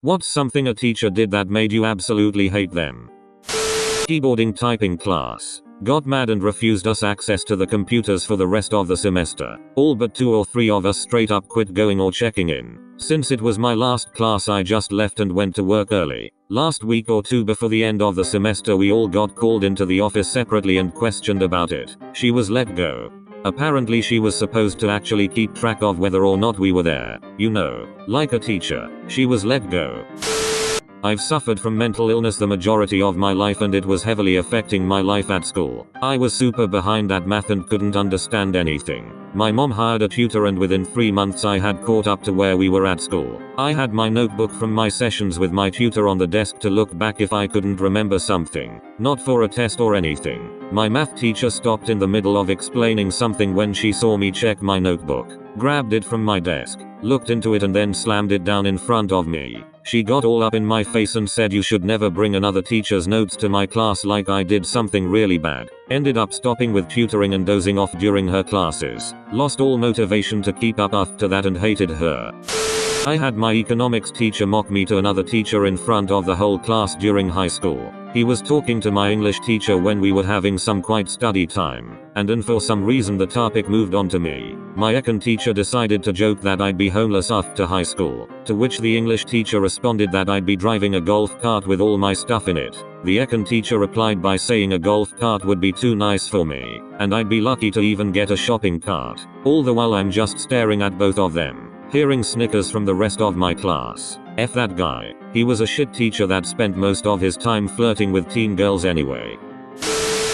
What's something a teacher did that made you absolutely hate them? Keyboarding typing class. Got mad and refused us access to the computers for the rest of the semester. All but 2 or 3 of us straight up quit going or checking in. Since it was my last class, I just left and went to work early. Last week or 2 before the end of the semester, we all got called into the office separately and questioned about it. She was let go. Apparently she was supposed to actually keep track of whether or not we were there. You know, like a teacher. She was let go. I've suffered from mental illness the majority of my life, and it was heavily affecting my life at school. I was super behind at math and couldn't understand anything. My mom hired a tutor, and within 3 months I had caught up to where we were at school. I had my notebook from my sessions with my tutor on the desk to look back if I couldn't remember something. Not for a test or anything. My math teacher stopped in the middle of explaining something when she saw me check my notebook, grabbed it from my desk, looked into it, and then slammed it down in front of me. She got all up in my face and said, "You should never bring another teacher's notes to my class," like I did something really bad. Ended up stopping with tutoring and dozing off during her classes. Lost all motivation to keep up after that and hated her. I had my economics teacher mock me to another teacher in front of the whole class during high school. He was talking to my English teacher when we were having some quiet study time, and for some reason the topic moved on to me. My econ teacher decided to joke that I'd be homeless after high school, to which the English teacher responded that I'd be driving a golf cart with all my stuff in it. The econ teacher replied by saying a golf cart would be too nice for me, and I'd be lucky to even get a shopping cart. All the while I'm just staring at both of them, hearing snickers from the rest of my class. F that guy. He was a shit teacher that spent most of his time flirting with teen girls anyway.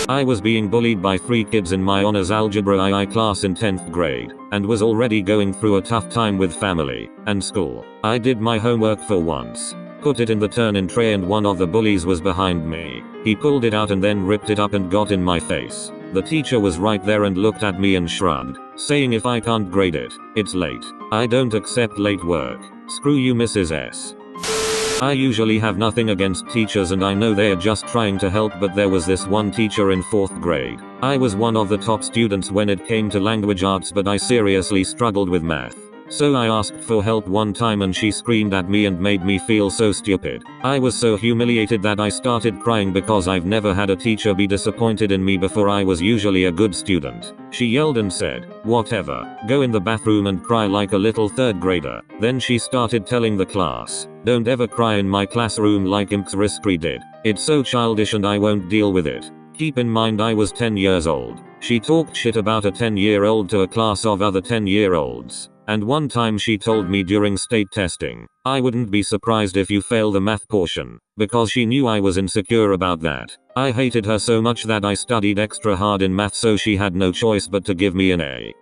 I was being bullied by 3 kids in my honors algebra II class in 10th grade, and was already going through a tough time with family and school. I did my homework for once, put it in the turn-in tray, and one of the bullies was behind me. He pulled it out and then ripped it up and got in my face. The teacher was right there and looked at me and shrugged, saying, "If I can't grade it, it's late. I don't accept late work. Screw you, Mrs. S." I usually have nothing against teachers, and I know they're just trying to help, but there was this one teacher in 4th grade. I was one of the top students when it came to language arts, but I seriously struggled with math. So I asked for help one time and she screamed at me and made me feel so stupid. I was so humiliated that I started crying because I've never had a teacher be disappointed in me before. I was usually a good student. She yelled and said, "Whatever, go in the bathroom and cry like a little 3rd grader." Then she started telling the class, "Don't ever cry in my classroom like Riskry did. It's so childish and I won't deal with it." Keep in mind I was 10 years old. She talked shit about a 10-year-old to a class of other 10-year-olds. And one time she told me during state testing, "I wouldn't be surprised if you fail the math portion," because she knew I was insecure about that. I hated her so much that I studied extra hard in math, so she had no choice but to give me an A.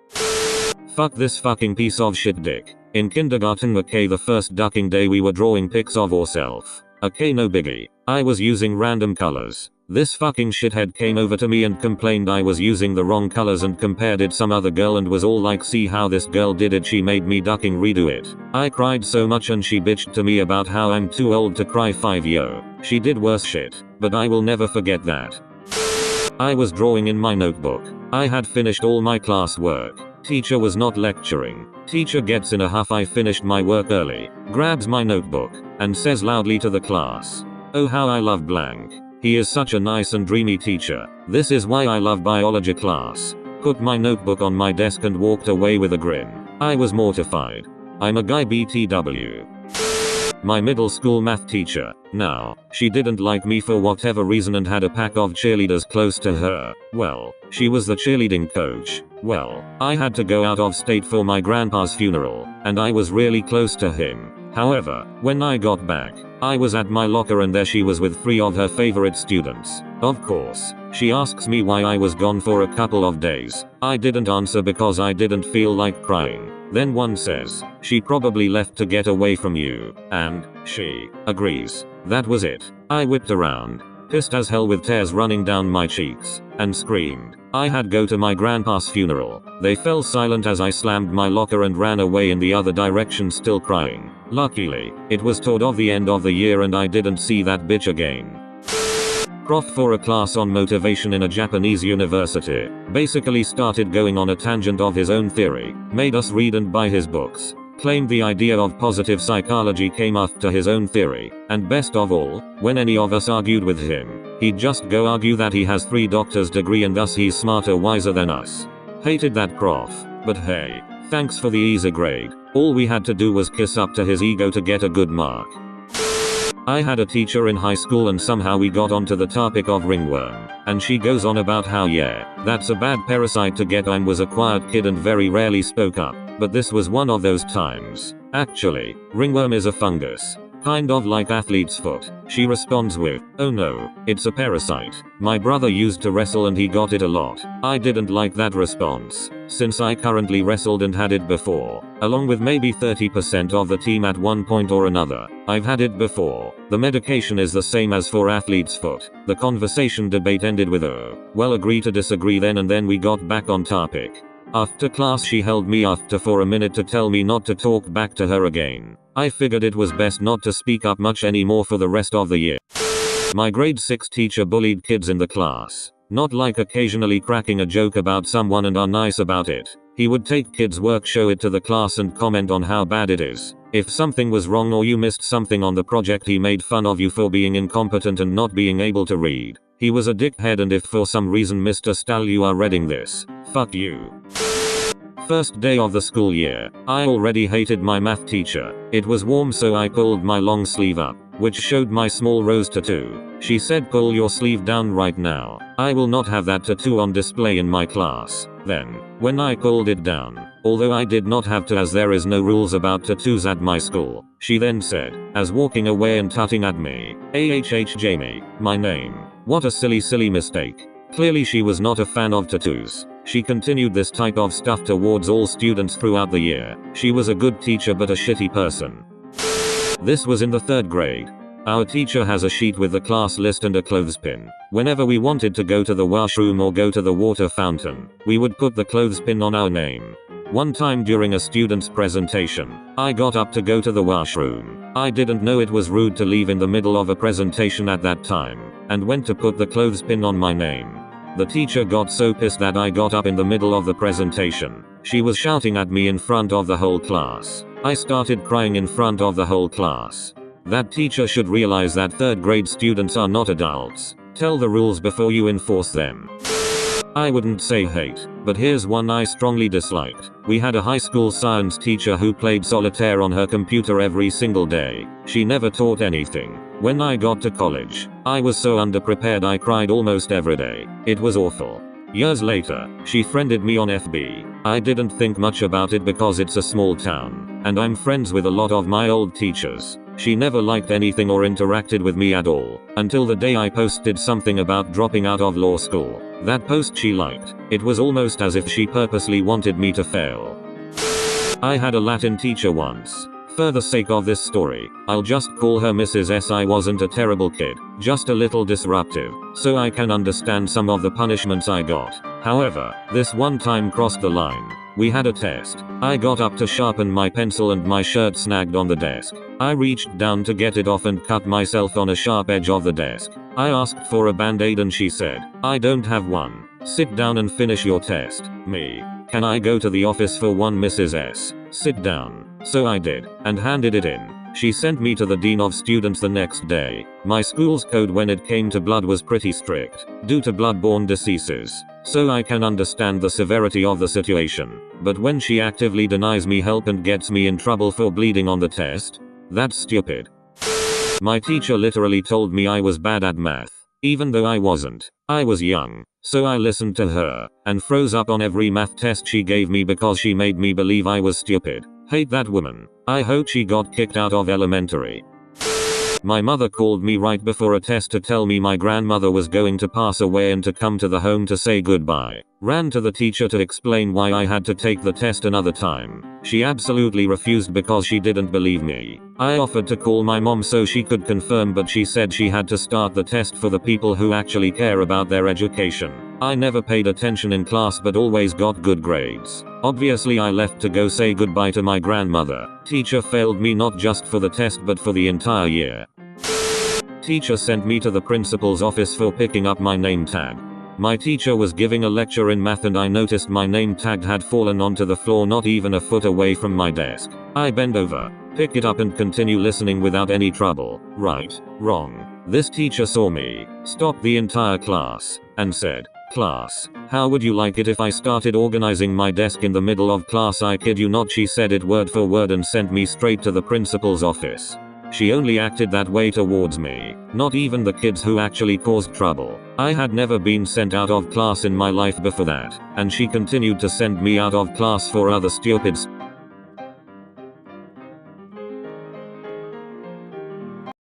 Fuck this fucking piece of shit dick. In kindergarten, okay, the first ducking day we were drawing pics of ourselves. Okay, no biggie. I was using random colors. This fucking shithead came over to me and complained I was using the wrong colors and compared it some other girl and was all like, "See how this girl did it, she made me ducking redo it." I cried so much and she bitched to me about how I'm too old to cry 5-yo. She did worse shit, but I will never forget that. I was drawing in my notebook. I had finished all my class work. Teacher was not lecturing. Teacher gets in a huff. I finished my work early, grabs my notebook, and says loudly to the class, "Oh, how I love blank. He is such a nice and dreamy teacher. This is why I love biology class." Put my notebook on my desk and walked away with a grin. I was mortified. I'm a guy BTW. My middle school math teacher. Now, she didn't like me for whatever reason and had a pack of cheerleaders close to her. Well, she was the cheerleading coach. Well, I had to go out of state for my grandpa's funeral, and I was really close to him. However, when I got back, I was at my locker and there she was with 3 of her favorite students. Of course, she asks me why I was gone for a couple of days. I didn't answer because I didn't feel like crying. Then one says, "She probably left to get away from you," and she agrees. That was it. I whipped around, pissed as hell with tears running down my cheeks, and screamed. I had go to my grandpa's funeral. They fell silent as I slammed my locker and ran away in the other direction still crying. Luckily, it was toward the end of the year and I didn't see that bitch again. Prof for a class on motivation in a Japanese university basically started going on a tangent of his own theory, made us read and buy his books, Claimed the idea of positive psychology came after his own theory, and best of all, when any of us argued with him, he'd just go argue that he has 3 doctor's degree and thus he's smarter wiser than us. Hated that prof, but hey, thanks for the easy grade. All we had to do was kiss up to his ego to get a good mark. I had a teacher in high school and somehow we got onto the topic of ringworm, and she goes on about how that's a bad parasite to get. I was a quiet kid and very rarely spoke up, but this was one of those times. Actually, ringworm is a fungus. Kind of like athlete's foot. She responds with, "Oh no, it's a parasite. My brother used to wrestle and he got it a lot." I didn't like that response, since I currently wrestled and had it before, along with maybe 30% of the team at one point or another. I've had it before. The medication is the same as for athlete's foot. The conversation debate ended with well, agree to disagree then, and then we got back on topic. After class she held me after for a minute to tell me not to talk back to her again. I figured it was best not to speak up much anymore for the rest of the year. My grade 6 teacher bullied kids in the class. Not like occasionally cracking a joke about someone and are nice about it. He would take kids' work, show it to the class and comment on how bad it is. If something was wrong or you missed something on the project, he made fun of you for being incompetent and not being able to read. He was a dickhead, and if for some reason Mr. Stahl you are reading this, fuck you. First day of the school year. I already hated my math teacher. It was warm so I pulled my long sleeve up, which showed my small rose tattoo. She said, "Pull your sleeve down right now. I will not have that tattoo on display in my class." Then, when I pulled it down, although I did not have to as there is no rules about tattoos at my school, she then said, as walking away and tutting at me, Jamie, my name. What a silly mistake. Clearly she was not a fan of tattoos. She continued this type of stuff towards all students throughout the year. She was a good teacher but a shitty person. This was in the 3rd grade. Our teacher has a sheet with the class list and a clothespin. Whenever we wanted to go to the washroom or go to the water fountain, we would put the clothespin on our name. One time during a student's presentation, I got up to go to the washroom. I didn't know it was rude to leave in the middle of a presentation at that time, and went to put the clothespin on my name. The teacher got so pissed that I got up in the middle of the presentation. She was shouting at me in front of the whole class. I started crying in front of the whole class. That teacher should realize that 3rd grade students are not adults. Tell the rules before you enforce them. I wouldn't say hate, but here's one I strongly disliked. We had a high school science teacher who played solitaire on her computer every single day. She never taught anything. When I got to college, I was so underprepared I cried almost every day. It was awful. Years later, she friended me on FB. I didn't think much about it because it's a small town, and I'm friends with a lot of my old teachers. She never liked anything or interacted with me at all, until the day I posted something about dropping out of law school. That post she liked. It was almost as if she purposely wanted me to fail. I had a Latin teacher once. For the sake of this story, I'll just call her Mrs. S. I wasn't a terrible kid, just a little disruptive, so I can understand some of the punishments I got. However, this one time crossed the line. We had a test. I got up to sharpen my pencil and my shirt snagged on the desk. I reached down to get it off and cut myself on a sharp edge of the desk. I asked for a band-aid and she said, "I don't have one. Sit down and finish your test." Me. "Can I go to the office for one, Mrs. S?" "Sit down." So I did, and handed it in. She sent me to the dean of students the next day. My school's code when it came to blood was pretty strict, due to blood-borne diseases. So I can understand the severity of the situation. But when she actively denies me help and gets me in trouble for bleeding on the test, that's stupid. My teacher literally told me I was bad at math, even though I wasn't. I was young, so I listened to her, and froze up on every math test she gave me because she made me believe I was stupid. Hate that woman. I hope she got kicked out of elementary. My mother called me right before a test to tell me my grandmother was going to pass away and to come to the home to say goodbye. Ran to the teacher to explain why I had to take the test another time. She absolutely refused because she didn't believe me. I offered to call my mom so she could confirm, but she said she had to start the test for the people who actually care about their education. I never paid attention in class but always got good grades. Obviously I left to go say goodbye to my grandmother. Teacher failed me not just for the test but for the entire year. Teacher sent me to the principal's office for picking up my name tag. My teacher was giving a lecture in math and I noticed my name tag had fallen onto the floor not even a foot away from my desk. I bend over, pick it up and continue listening without any trouble. Right, wrong. This teacher saw me, stopped the entire class, and said, "Class, how would you like it if I started organizing my desk in the middle of class?" I kid you not, she said it word for word and sent me straight to the principal's office. She only acted that way towards me, not even the kids who actually caused trouble. I had never been sent out of class in my life before that, and she continued to send me out of class for other stupid stuff.